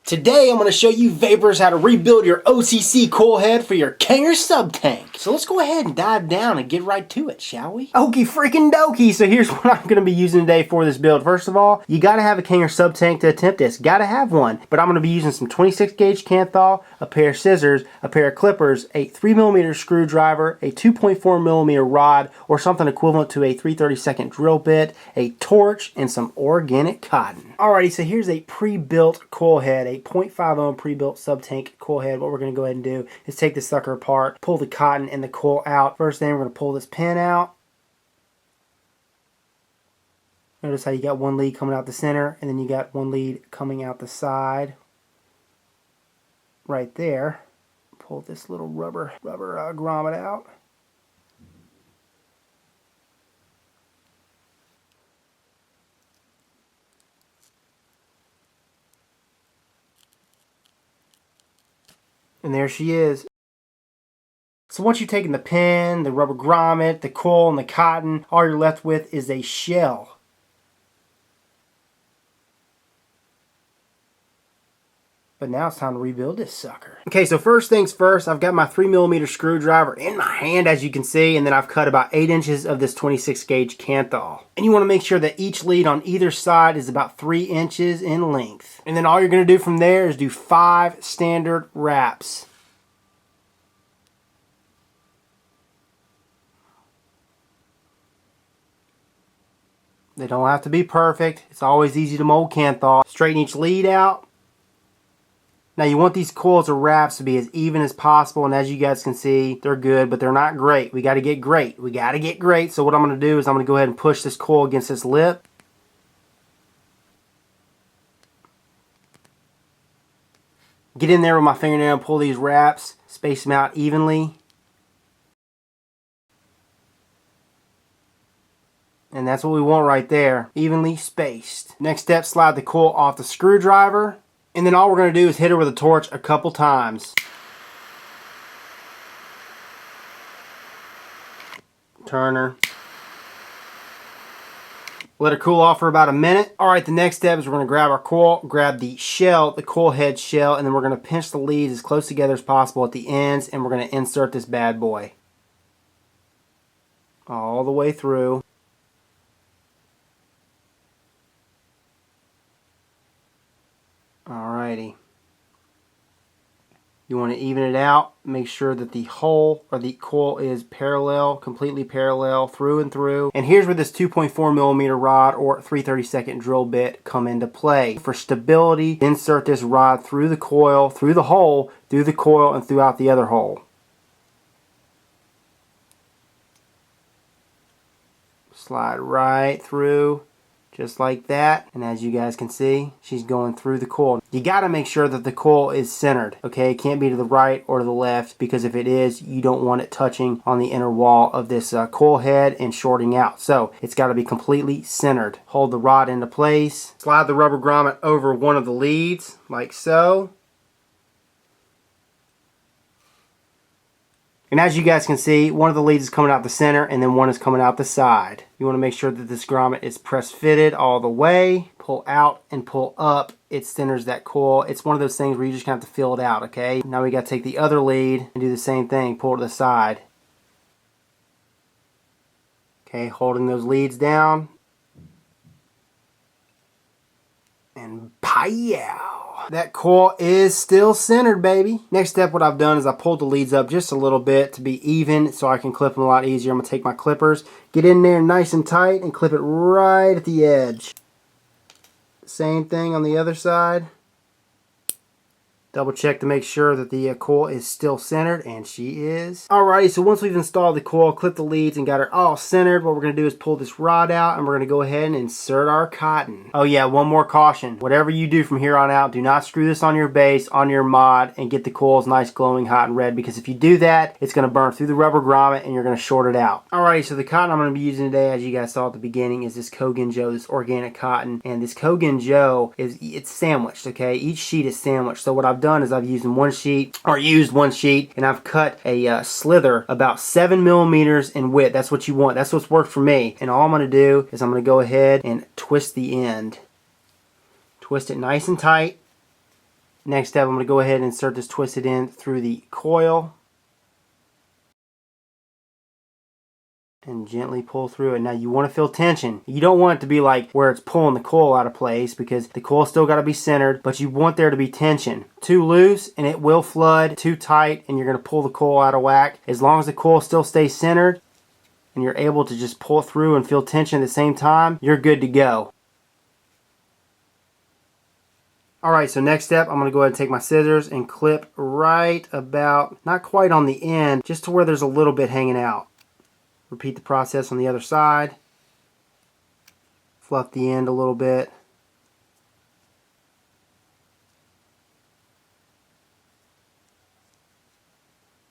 Today I'm going to show you vapors how to rebuild your OCC coil head for your Kanger Subtank. So let's go ahead and dive down and get right to it, shall we? Okie freaking dokie. So here's what I'm going to be using today for this build. First of all, you got to have a Kanger Subtank to attempt this. Got to have one. But I'm going to be using some 26 gauge Kanthal, a pair of scissors, a pair of clippers, a 3mm screwdriver, a 2.4mm rod, or something equivalent to a 3/32 drill bit, a torch, and some organic cotton. Alrighty, so here's a pre-built coil head, a 0.5 ohm pre-built Subtank coil head. What we're going to go ahead and do is take this sucker apart, pull the cotton and the coil out. First thing, we're going to pull this pin out. Notice how you got one lead coming out the center, and then you got one lead coming out the side. Right there. Pull this little rubber grommet out. And there she is. So once you've taken the pin, the rubber grommet, the coil, and the cotton, all you're left with is a shell. But now it's time to rebuild this sucker. Okay, so first things first, I've got my 3mm screwdriver in my hand, as you can see, and then I've cut about 8 inches of this 26 gauge Kanthal. And you want to make sure that each lead on either side is about 3 inches in length. And then all you're going to do from there is do 5 standard wraps. They don't have to be perfect. It's always easy to mold Kanthal. Straighten each lead out. Now you want these coils or wraps to be as even as possible, and as you guys can see, they're good, but they're not great. We got to get great. We got to get great. So what I'm going to do is I'm going to go ahead and push this coil against this lip. Get in there with my fingernail and pull these wraps. Space them out evenly. And that's what we want right there. Evenly spaced. Next step, slide the coil off the screwdriver. And then all we're going to do is hit her with a torch a couple times. Turn her. Let her cool off for about a minute. Alright, the next step is we're going to grab our coil, grab the shell, the coil head shell, and then we're going to pinch the leads as close together as possible at the ends, and we're going to insert this bad boy all the way through. Alrighty. You want to even it out. Make sure that the hole or the coil is parallel, completely parallel through and through. And here's where this 2.4mm rod or 3/32 drill bit come into play. For stability, insert this rod through the coil, through the hole, through the coil, and throughout the other hole. Slide right through. Just like that, and as you guys can see, she's going through the coil. You got to make sure that the coil is centered, okay? It can't be to the right or to the left, because if it is, you don't want it touching on the inner wall of this coil head and shorting out. So it's got to be completely centered. Hold the rod into place. Slide the rubber grommet over one of the leads, like so. And as you guys can see, one of the leads is coming out the center and then one is coming out the side. You want to make sure that this grommet is press fitted all the way. Pull out and pull up. It centers that coil. It's one of those things where you just have to feel it out, okay? Now we got to take the other lead and do the same thing. Pull it to the side. Okay, holding those leads down. And pow! That coil is still centered, baby. Next step, what I've done is I pulled the leads up just a little bit to be even so I can clip them a lot easier. I'm going to take my clippers, get in there nice and tight, and clip it right at the edge. Same thing on the other side. Double check to make sure that the coil is still centered, and she is. Alrighty, so once we've installed the coil, clipped the leads, and got her all centered, what we're going to do is pull this rod out, and we're going to go ahead and insert our cotton. Oh yeah, one more caution. Whatever you do from here on out, do not screw this on your base, on your mod, and get the coils nice, glowing, hot, and red, because if you do that, it's going to burn through the rubber grommet, and you're going to short it out. Alrighty, so the cotton I'm going to be using today, as you guys saw at the beginning, is this Kanger Joe, this organic cotton, and this Kanger Joe it's sandwiched, okay? Each sheet is sandwiched. So what I've done is I've used one sheet, and I've cut a slither about 7mm in width. That's what you want. That's what's worked for me. And all I'm going to do is I'm going to go ahead and twist the end. Twist it nice and tight. Next step, I'm going to go ahead and insert this twisted end through the coil. And gently pull through it. Now you want to feel tension. You don't want it to be like where it's pulling the coil out of place, because the coil's still got to be centered, but you want there to be tension. Too loose and it will flood. Too tight and you're going to pull the coil out of whack. As long as the coil still stays centered and you're able to just pull through and feel tension at the same time, you're good to go. Alright, so next step, I'm going to go ahead and take my scissors and clip right about, not quite on the end, just to where there's a little bit hanging out. Repeat the process on the other side. Fluff the end a little bit.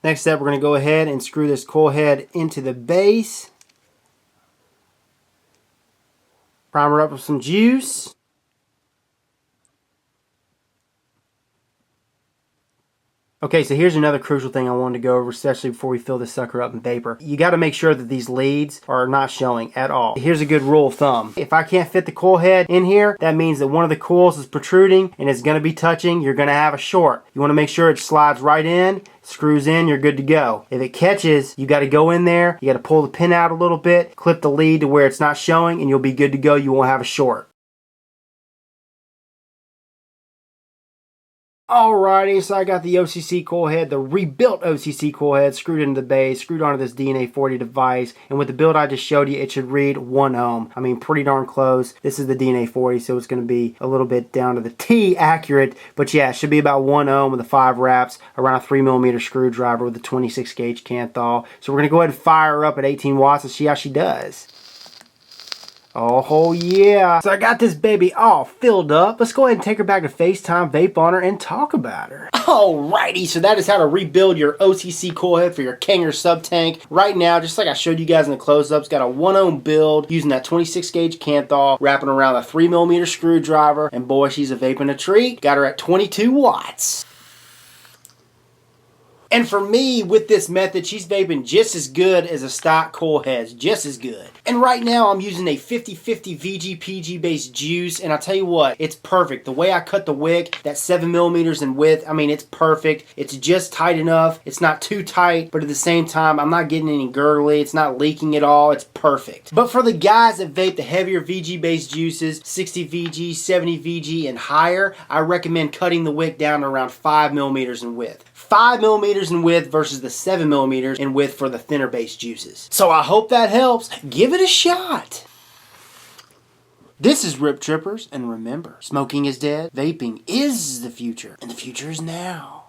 Next step, we're going to go ahead and screw this coil head into the base. Primer up with some juice. Okay, so here's another crucial thing I wanted to go over, especially before we fill this sucker up in vapor. You got to make sure that these leads are not showing at all. Here's a good rule of thumb. If I can't fit the coil head in here, that means that one of the coils is protruding and it's going to be touching. You're going to have a short. You want to make sure it slides right in, screws in, you're good to go. If it catches, you got to go in there, you got to pull the pin out a little bit, clip the lead to where it's not showing, and you'll be good to go. You won't have a short. Alrighty, so I got the OCC coil head, the rebuilt OCC coil head, screwed into the base, screwed onto this DNA 40 device, and with the build I just showed you, it should read 1 ohm. I mean, pretty darn close. This is the DNA 40, so it's going to be a little bit down to the T accurate, but yeah, it should be about 1 ohm with the 5 wraps, around a 3mm screwdriver with a 26 gauge Kanthal. So we're going to go ahead and fire her up at 18 watts and see how she does. Oh yeah. So I got this baby all filled up. Let's go ahead and take her back to FaceTime, vape on her, and talk about her. Alrighty, so that is how to rebuild your OCC coil head for your Kanger Subtank. Right now, just like I showed you guys in the close-ups, got a 1 ohm build using that 26 gauge Kanthal, wrapping around a 3mm screwdriver, and boy, she's a vaping a treat. Got her at 22 watts. And for me, with this method, she's vaping just as good as a stock coil heads, just as good. And right now, I'm using a 50/50 VG-PG based juice, and I'll tell you what, it's perfect. The way I cut the wick, that 7mm in width, I mean, it's perfect. It's just tight enough. It's not too tight, but at the same time, I'm not getting any gurgly. It's not leaking at all. It's perfect. But for the guys that vape the heavier VG based juices, 60 VG, 70 VG, and higher, I recommend cutting the wick down to around 5mm in width. 5mm in width versus the 7mm in width for the thinner based juices. So I hope that helps. Give it a shot. This is Rip Trippers, and remember, smoking is dead, vaping is the future, and the future is now.